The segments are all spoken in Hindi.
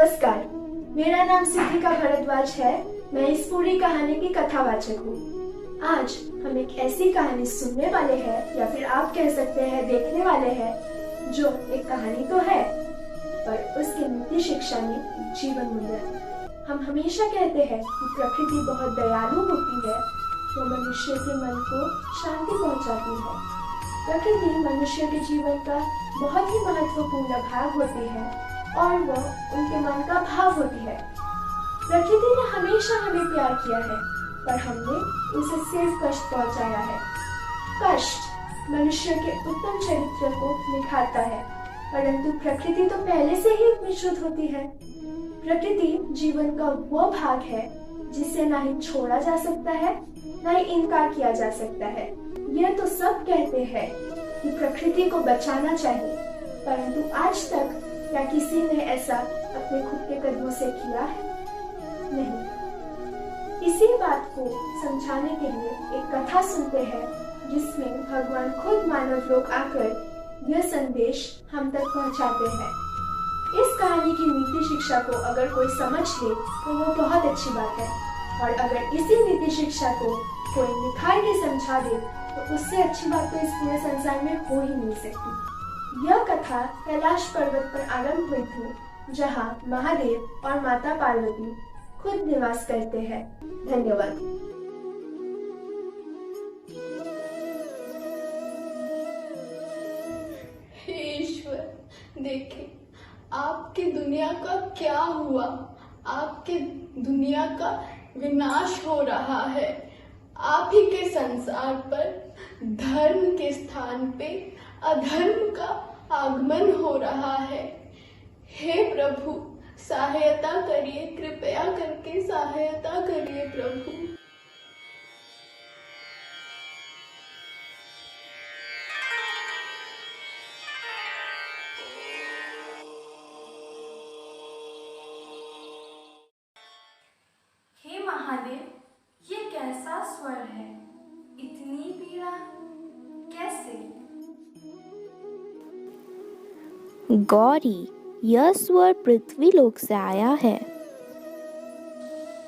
नमस्कार, मेरा नाम सिद्धिका भारद्वाज है। मैं इस पूरी कहानी की कथावाचक हूँ। आज हम एक ऐसी कहानी सुनने वाले हैं, या फिर आप कह सकते हैं देखने वाले हैं, जो एक कहानी तो है पर उसकी नीति शिक्षा में जीवन मूल्य है। हम हमेशा कहते हैं कि प्रकृति बहुत दयालु होती है, वो मनुष्य के मन को शांति पहुँचाती है। प्रकृति मनुष्य के जीवन का बहुत ही महत्वपूर्ण भाग होती है और वो उनके मन का भाव होती है। प्रकृति ने हमेशा हमें प्यार किया है, पर हमने उसे सिर्फ कष्ट पहुंचाया है। कष्ट मनुष्य के उत्तम चरित्र को निखारता है, परंतु प्रकृति तो पहले से ही इतनी शुद्ध होती है। प्रकृति जीवन का वो भाग है जिसे ना ही छोड़ा जा सकता है, ना ही इनकार किया जा सकता है। यह तो सब कहते हैं कि प्रकृति को बचाना चाहिए, परंतु आज तक क्या किसी ने ऐसा अपने खुद के कदमों से किया है? नहीं। इसी बात को समझाने के लिए एक कथा सुनते हैं, जिसमें भगवान खुद मानव लोक आकर यह संदेश हम तक पहुंचाते हैं। इस कहानी की नीति शिक्षा को अगर कोई समझ ले तो वो बहुत अच्छी बात है, और अगर इसी नीति शिक्षा को कोई निखार के समझा दे तो उससे अच्छी बात तो इस पूरे संसार में हो ही नहीं सकती। यह कथा कैलाश पर्वत पर आरंभ हुई थी, जहाँ महादेव और माता पार्वती खुद निवास करते हैं। धन्यवाद। हे ईश्वर, देखें आपकी दुनिया का क्या हुआ। आपके दुनिया का विनाश हो रहा है। आप ही के संसार पर धर्म के स्थान पे अधर्म का आगमन हो रहा है। हे प्रभु, सहायता करिए, कृपया करके सहायता करिए प्रभु। हे महादेव, ये कैसा स्वर है? इतनी पीड़ा कैसे? गौरी, यह स्वर पृथ्वी लोक से आया है।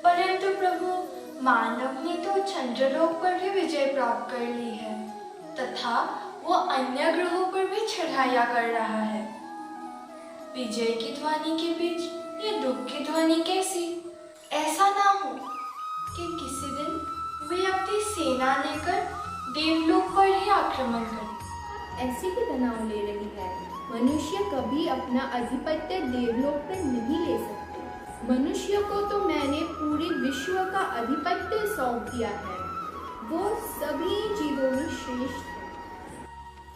परंतु प्रभु, मानव ने तो चंद्रलोक पर भी विजय प्राप्त कर ली है, तथा वो अन्य ग्रहों पर भी चढ़ाया कर रहा है। विजय की ध्वनि के बीच ये दुख की ध्वनि कैसी? ऐसा ना हो कि किसी दिन वे अपनी सेना लेकर देवलोक पर ही आक्रमण करें। ऐसी भी तनाव ले रही है। मनुष्य कभी अपना अधिपत्य देवलोक पर नहीं ले सकते। मनुष्य को तो मैंने पूरे विश्व का अधिपत्य सौंप दिया है। वो सभी जीवों में श्रेष्ठ है।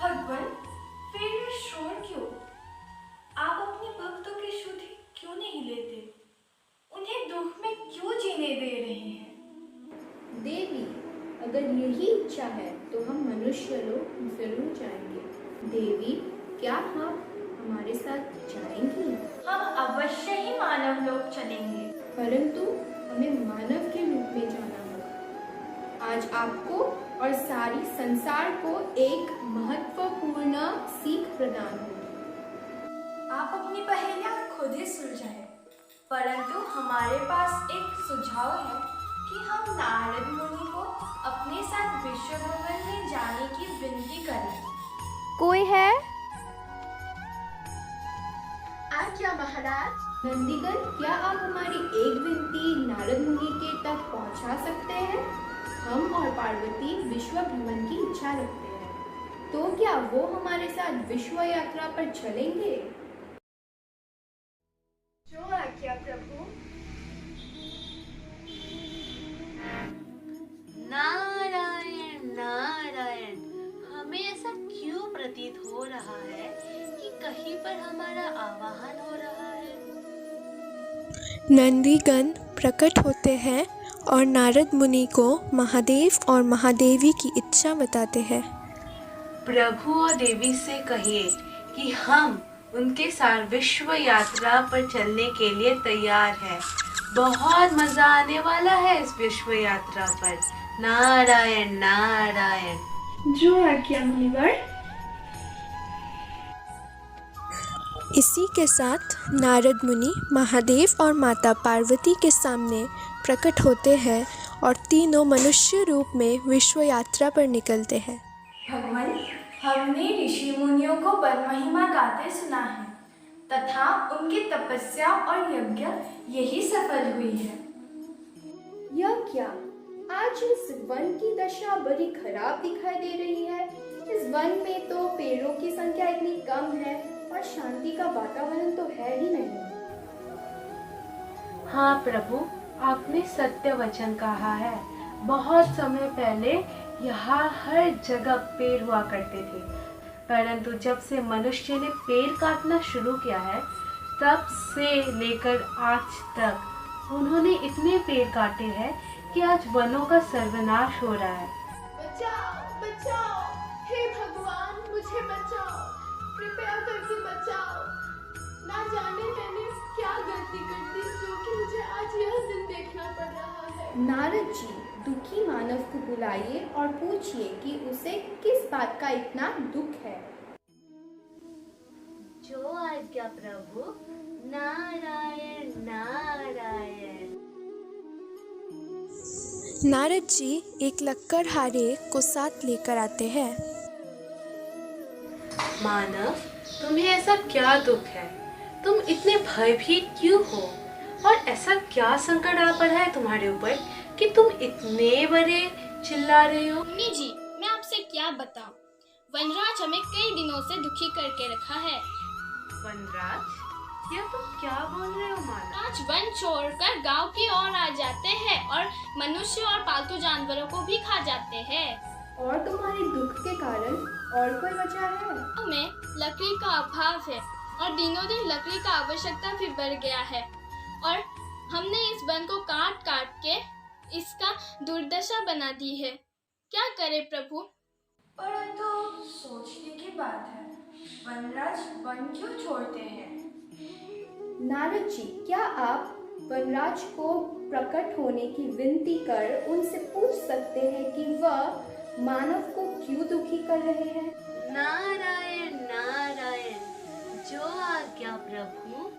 भगवान, फिर ये शोर क्यों? आप अपने भक्तों की शुद्धि क्यों नहीं लेते? उन्हें दुख में क्यों जीने दे रहे हैं? देवी, अगर यही इच्छा है तो हम मनुष्य लोग जरूर जाएंगे। देवी, क्या आप हमारे साथ जाएंगी? हम अवश्य ही मानव लोक चलेंगे, परंतु हमें मानव के रूप में जाना होगा। आज आपको और सारी संसार को एक महत्वपूर्ण सीख प्रदान होगी। आप अपनी पहेलियां खुद ही सुलझाएं, परंतु हमारे पास एक सुझाव है कि हम नारद मुनि को अपने साथ विश्व भ्रमण में जाने की विनती करें। कोई है? आज्ञा महाराज। नंदीगण, क्या आप हमारी एक विनती नारद मुनि के तक पहुंचा सकते हैं? हम और पार्वती विश्व भ्रमण की इच्छा रखते हैं, तो क्या वो हमारे साथ विश्व यात्रा पर चलेंगे? जो आज्ञा प्रभु। नारायण नारायण, हमें ऐसा क्यों प्रतीत हो रहा है कि कहीं पर हमारा आवाहन हो रहा है? नंदीगण प्रकट होते हैं और नारद मुनि को महादेव और महादेवी की इच्छा बताते हैं। प्रभु और देवी से कहिए कि हम उनके साथ विश्व यात्रा पर चलने के लिए तैयार हैं। बहुत मजा आने वाला है इस विश्व यात्रा पर। नारायण नारायण। जो आज्ञा मुनिवर। इसी के साथ नारद मुनि महादेव और माता पार्वती के सामने प्रकट होते हैं और तीनों मनुष्य रूप में विश्व यात्रा पर निकलते हैं। भगवान, हमने ऋषि मुनियों को वन महिमा गाते सुना है तथा उनकी तपस्या और यज्ञ यही सफल हुई है। यह क्या, आज इस वन की दशा बड़ी खराब दिखाई दे रही है। इस वन में तो पेड़ों की संख्या इतनी कम है और शांति का वातावरण तो है ही नहीं। हाँ प्रभु, आपने सत्य वचन कहा है। बहुत समय पहले यहाँ हर जगह पेड़ हुआ करते थे, परंतु जब से मनुष्य ने पेड़ काटना शुरू किया है तब से लेकर आज तक उन्होंने इतने पेड़ काटे हैं कि आज वनों का सर्वनाश हो रहा है। बचाओ बचाओ, हे भगवान मुझे बचाओ, कृपया करके बचाओ। ना जाने मैंने क्या गलती कर दी जो कि मुझे आज यह दिन देखना पड़ रहा है। नारद जी, दुखी मानव को बुलाइए और पूछिए कि उसे किस बात का इतना दुख है। जो आज्ञा प्रभु। नारायण नारायण। नारद जी एक लक्कड़हारे को साथ लेकर आते हैं। मानव, तुम्हें ऐसा क्या दुख है? तुम इतने भयभीत क्यों हो? और ऐसा क्या संकट आ पड़ा है तुम्हारे ऊपर कि तुम इतने बड़े चिल्ला रहे हो? मुनि जी, मैं आपसे क्या बताऊं? वनराज हमें कई दिनों से दुखी करके रखा है। वनराज? यह तुम क्या बोल रहे हो मानव? आज वन छोड़कर गांव की ओर आ जाते हैं और मनुष्य और पालतू जानवरों को भी खा जाते हैं। और तुम्हारे दुख के कारण और कोई वजह है? हमें लकड़ी का अभाव है और दिनों दिन लकड़ी का आवश्यकता भी बढ़ गया है और हमने इस वन को काट काट के इसका दुर्दशा बना दी है। क्या करें प्रभु? परंतु सोचने की बात है, वनराज वन क्यों छोड़ते हैं? नारद जी, क्या आप वनराज को प्रकट होने की विनती कर उनसे पूछ सकते हैं कि वह मानव को क्यों दुखी कर रहे हैं? नारायण नारायण। जो आज्ञा प्रभु।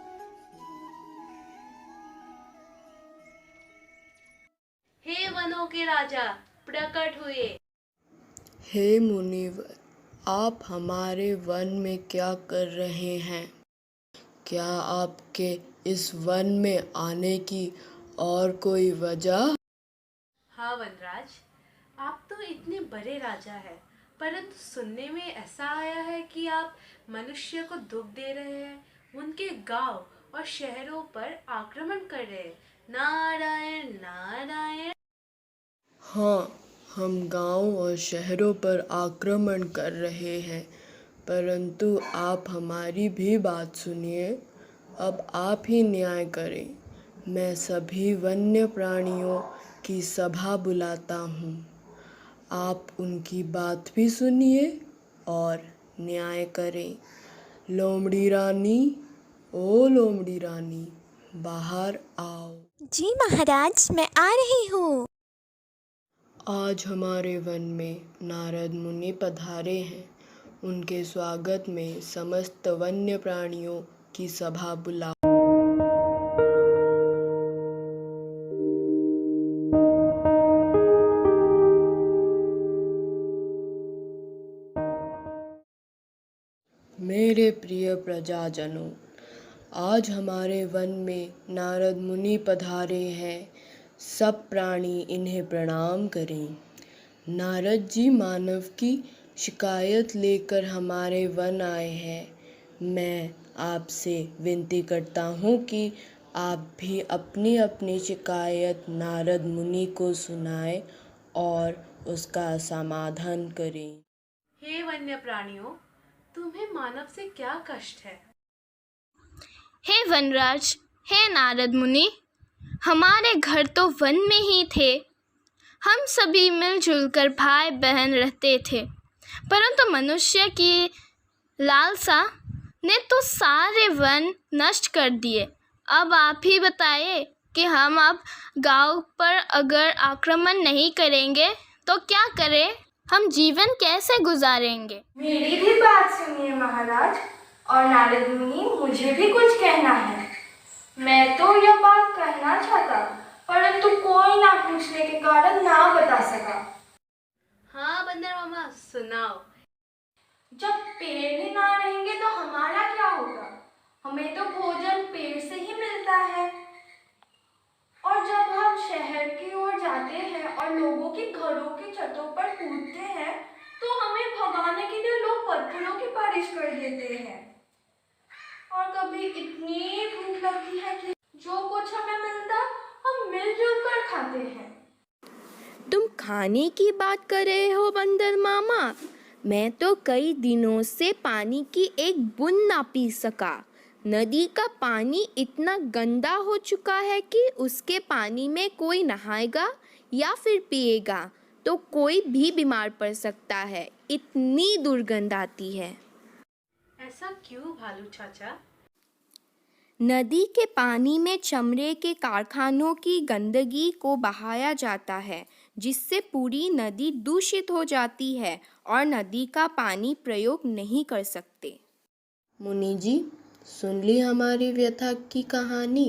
हे वनों के राजा, प्रकट हुए। हे मुनिवर, आप हमारे वन में क्या कर रहे हैं? क्या आपके इस वन में आने की और कोई वजह? हाँ वनराज, आप तो इतने बड़े राजा हैं, परंतु सुनने में ऐसा आया है कि आप मनुष्य को दुख दे रहे हैं, उनके गांव और शहरों पर आक्रमण कर रहे हैं। नारायण नारायण। हाँ, हम गांव और शहरों पर आक्रमण कर रहे हैं, परंतु आप हमारी भी बात सुनिए। अब आप ही न्याय करें। मैं सभी वन्य प्राणियों की सभा बुलाता हूँ। आप उनकी बात भी सुनिए और न्याय करें। लोमड़ी रानी, ओ लोमड़ी रानी, बाहर आओ। जी महाराज, मैं आ रही हूँ। आज हमारे वन में नारद मुनि पधारे हैं। उनके स्वागत में समस्त वन्य प्राणियों की सभा बुलाओ। मेरे प्रिय प्रजाजनों, आज हमारे वन में नारद मुनि पधारे हैं। सब प्राणी इन्हें प्रणाम करें। नारद जी मानव की शिकायत लेकर हमारे वन आए हैं। मैं आपसे विनती करता हूँ कि आप भी अपनी अपनी शिकायत नारद मुनि को सुनाएं और उसका समाधान करें। हे वन्य प्राणियों, तुम्हें मानव से क्या कष्ट है? हे वनराज, हे नारद मुनि, हमारे घर तो वन में ही थे। हम सभी मिलजुल कर भाई बहन रहते थे, परंतु मनुष्य की लालसा ने तो सारे वन नष्ट कर दिए। अब आप ही बताइए कि हम अब गांव पर अगर आक्रमण नहीं करेंगे तो क्या करें? हम जीवन कैसे गुजारेंगे? मेरी भी बात सुनिए महाराज और नारद मुनि, मुझे भी कुछ कहना है। मैं तो यह बात कहना चाहता, परंतु कोई ना पूछने के कारण ना बता सका। हाँ बंदर मामा, सुनाओ। जब पेड़ ही ना रहेंगे तो हमारा क्या होगा? हमें तो भोजन पेड़ से ही मिलता है। और जब हम शहर की ओर जाते हैं और लोगों के घरों की छतों पर कूदते हैं, तो हमें भगाने के लिए लोग पत्थरों की बारिश कर देते हैं। और कभी इतनी भूख लगती है कि जो कुछ हमें मिलता हम मिलजुल कर खाते हैं। तुम खाने की बात कर रहे हो बंदर मामा? मैं तो कई दिनों से पानी की एक बूंद ना पी सका। नदी का पानी इतना गंदा हो चुका है कि उसके पानी में कोई नहाएगा या फिर पिएगा तो कोई भी बीमार पड़ सकता है। इतनी दुर्गंध आती है। ऐसा क्यों भालू चाचा? नदी के पानी में चमड़े के कारखानों की गंदगी को बहाया जाता है, जिससे पूरी नदी दूषित हो जाती है और नदी का पानी प्रयोग नहीं कर सकते। मुनि जी, सुन ली हमारी व्यथा की कहानी।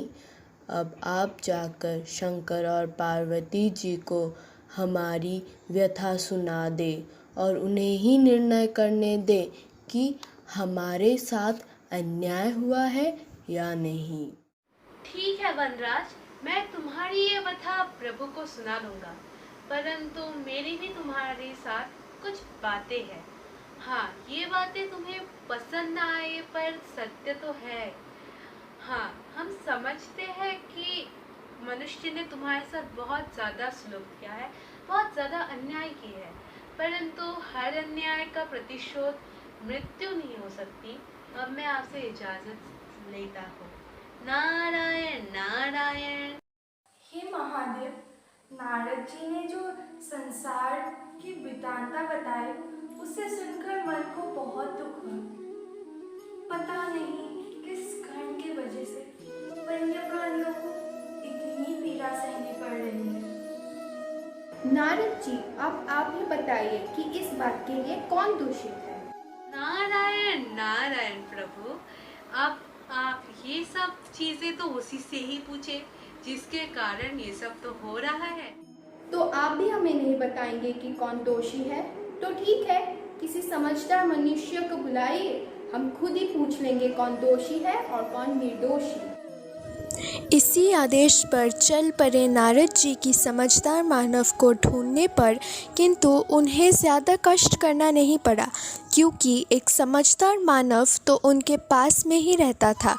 अब आप जाकर शंकर और पार्वती जी को हमारी व्यथा सुना दे और उन्हें ही निर्णय करने दे कि हमारे साथ अन्याय हुआ है या नहीं। ठीक है वनराज, मैं तुम्हारी ये व्यथा प्रभु को सुना लूंगा, परंतु मेरी भी तुम्हारे साथ कुछ बातें हैं। हाँ, ये बातें तुम्हें पसंद ना आए पर सत्य तो है। हाँ, हम समझते हैं कि मनुष्य ने तुम्हारे साथ बहुत ज़्यादा सुलूक किया है, बहुत ज़्यादा अन्याय किया है, परंतु हर अन्याय का प्रतिशोध मृत्यु नहीं हो सकती। अब मैं आपसे इजाज़त लेता हूँ। नारायण नारायण। हे महादेव, नारद जी ने जो संसार की वृतांता बताई, उसे सुनकर मन को बहुत दुख हुआ। पता नहीं किस कारण की वजह से वन्य प्राणियों को इतनी पीड़ा सहनी पड़ रही है। नारद जी, अब आप ही बताइए कि इस बात के लिए कौन दोषी है? नारायण नारायण प्रभु, आप ये सब चीजें तो उसी से ही पूछे जिसके कारण ये सब तो हो रहा है। तो आप भी हमें नहीं बताएंगे कि कौन दोषी है? तो ठीक है, किसी समझदार मनुष्य को बुलाइए, हम खुद ही पूछ लेंगे कौन दोषी है और कौन निर्दोषी। इसी आदेश पर चल पड़े नारद जी की समझदार मानव को ढूंढने पर, किंतु उन्हें ज़्यादा कष्ट करना नहीं पड़ा, क्योंकि एक समझदार मानव तो उनके पास में ही रहता था।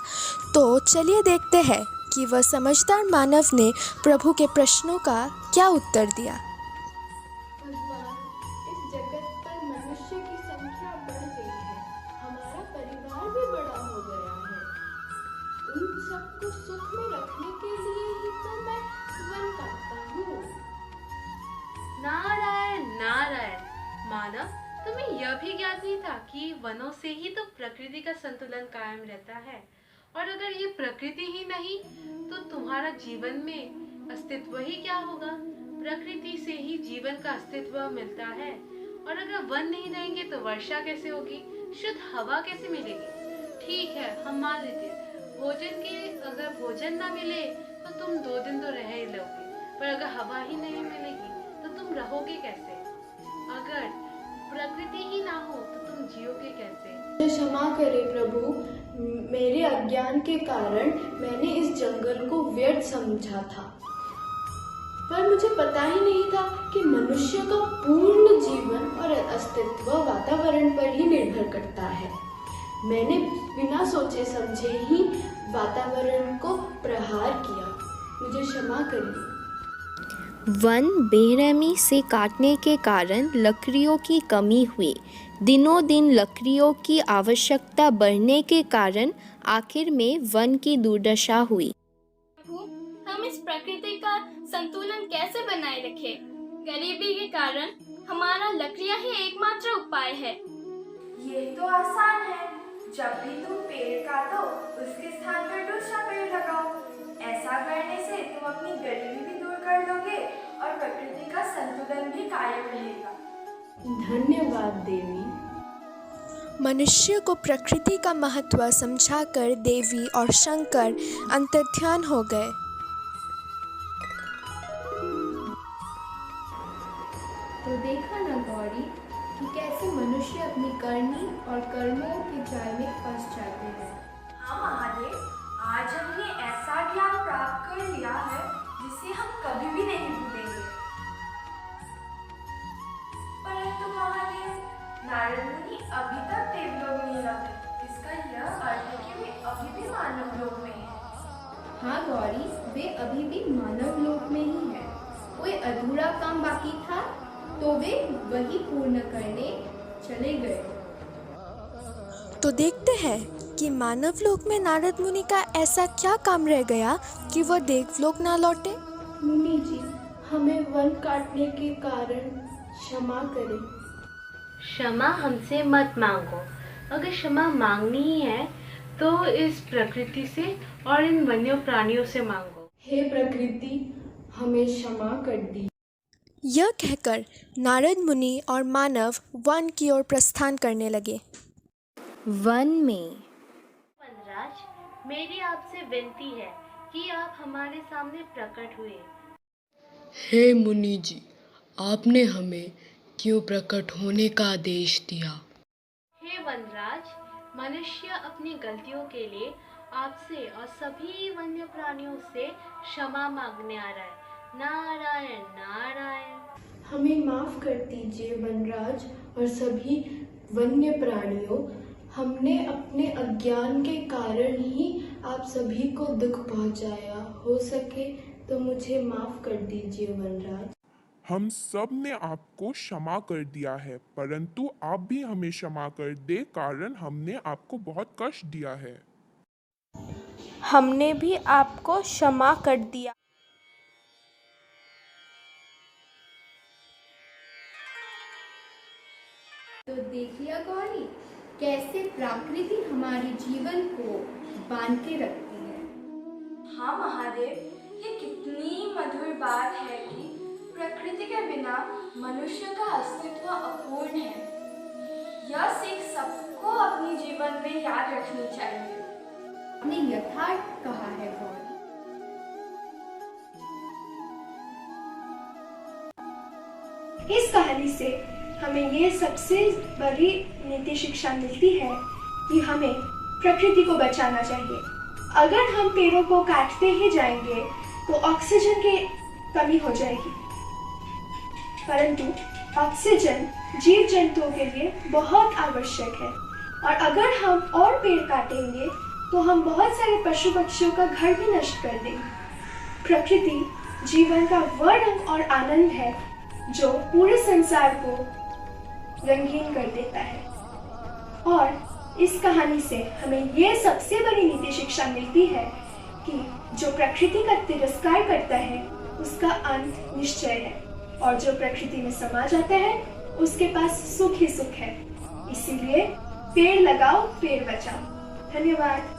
तो चलिए देखते हैं कि वह समझदार मानव ने प्रभु के प्रश्नों का क्या उत्तर दिया। भगवान, इस जगत पर मनुष्य की संख्या बढ़ गई है, हमारा परिवार भी बड़ा हो गया है। उन सबको सुख में रखने के लिए ही तो मैं वन काटता हूँ। नारायण नारायण। मानव, तुम्हें यह भी ज्ञात नहीं था कि वनों से ही तो प्रकृति का संतुलन कायम रहता है, और अगर ये प्रकृति ही नहीं तो तुम्हारा जीवन में अस्तित्व ही क्या होगा? प्रकृति से ही जीवन का अस्तित्व मिलता है, और अगर वन नहीं रहेंगे तो वर्षा कैसे होगी, शुद्ध हवा कैसे मिलेगी? ठीक है, हम मान लेते हैं अगर भोजन ना मिले तो तुम 2 दिन तो रह ही लोगे, पर अगर हवा ही नहीं मिलेगी तो तुम रहोगे कैसे? अगर प्रकृति ही ना हो तो तुम जियोगे कैसे? क्षमा करें प्रभु, मेरे अज्ञान के कारण मैंने इस जंगल को व्यर्थ समझा था, पर मुझे पता ही नहीं था कि मनुष्य का पूर्ण जीवन और अस्तित्व वातावरण पर ही निर्भर करता है। मैंने बिना सोचे समझे ही वातावरण को प्रहार किया, मुझे क्षमा करिए। वन बेरहमी से काटने के कारण लकड़ियों की कमी हुई। दिनों दिन लकड़ियों की आवश्यकता बढ़ने के कारण आखिर में वन की दुर्दशा हुई। हम इस प्रकृति का संतुलन कैसे बनाए रखें? गरीबी के कारण हमारा लकड़ियां ही एकमात्र उपाय है। ये तो आसान है, जब भी तुम पेड़ काटो उसके स्थान पर दूसरा पेड़ लगाओ। ऐसा करने से तुम अपनी गरीबी भी दूर कर लोगे और प्रकृति का संतुलन भी कायम रहेगा। धन्यवाद देवी। मनुष्य को प्रकृति का महत्व समझाकर देवी और शंकर अंतर्ध्यान हो गए। तो देखा ना गौरी कि कैसे मनुष्य अपनी करनी और कर्मों के जाल में फंस जाते हैं। हाँ महादेव, आज हमने ऐसा ज्ञान प्राप्त कर लिया है जिसे हम कभी भी नहीं भूलेंगे। परंतु महादेव, नारद मुनि अभी तक देवलोक में रहते, इसका यह अर्थ है कि वे अभी भी मानव लोक में हैं। हाँ गौरी, वे अभी भी मानव लोक में ही हैं। कोई अधूरा काम बाकी था तो वे वही पूर्ण करने चले गए। तो देखते हैं कि मानव लोक में नारद मुनि का ऐसा क्या काम रह गया कि वह देवलोक ना लौटे। मुनि जी, हमें वन काटने के कारण क्षमा करें। क्षमा हमसे मत मांगो। अगर क्षमा मांगनी ही है तो इस प्रकृति से और इन वन्य प्राणियों से मांगो। हे प्रकृति, हमें क्षमा कर दी। यह कहकर नारद मुनि और मानव वन की ओर प्रस्थान करने लगे। वन में वनराज, मेरी आपसे विनती है कि आप हमारे सामने प्रकट हुए। हे मुनि जी, आपने हमें क्यों प्रकट होने का आदेश दिया? हे वनराज, मनुष्य अपनी गलतियों के लिए आपसे और सभी वन्य प्राणियों से क्षमा मांगने आ रहा है। नारायण नारायण। हमें माफ कर दीजिए वनराज और सभी वन्य प्राणियों। हमने अपने अज्ञान के कारण ही आप सभी को दुख पहुंचाया। हो सके तो मुझे माफ कर दीजिए वनराज। हम सब ने आपको क्षमा कर दिया है, परंतु आप भी हमें क्षमा कर दे, कारण हमने आपको बहुत कष्ट दिया है। हमने भी आपको क्षमा कर दिया। तो देख लिया गौरी, कैसे प्रकृति हमारे जीवन को बांध के रखती है। हाँ महादेव, ये कितनी मधुर बात है कि प्रकृति के बिना मनुष्य का अस्तित्व अपूर्ण है। यह सीख सबको अपने जीवन में याद रखनी चाहिए। आपने यथार्थ कहा है गौरी। इस कहानी से हमें ये सबसे बड़ी नीति शिक्षा मिलती है कि हमें प्रकृति को बचाना चाहिए। अगर हम पेड़ों को काटते ही जाएंगे तो ऑक्सीजन की कमी हो जाएगी, परंतु ऑक्सीजन जीव जंतुओं के लिए बहुत आवश्यक है। और अगर हम और पेड़ काटेंगे तो हम बहुत सारे पशु पक्षियों का घर भी नष्ट कर देंगे। प्रकृति जीवन का वह रंग और आनंद है जो पूरे संसार को रंगीन कर देता है। और इस कहानी से हमें यह सबसे बड़ी नीति शिक्षा मिलती है कि जो प्रकृति का तिरस्कार करता है उसका अंत निश्चय है, और जो प्रकृति में समा जाता है उसके पास सुख ही सुख है। इसीलिए पेड़ लगाओ, पेड़ बचाओ। धन्यवाद।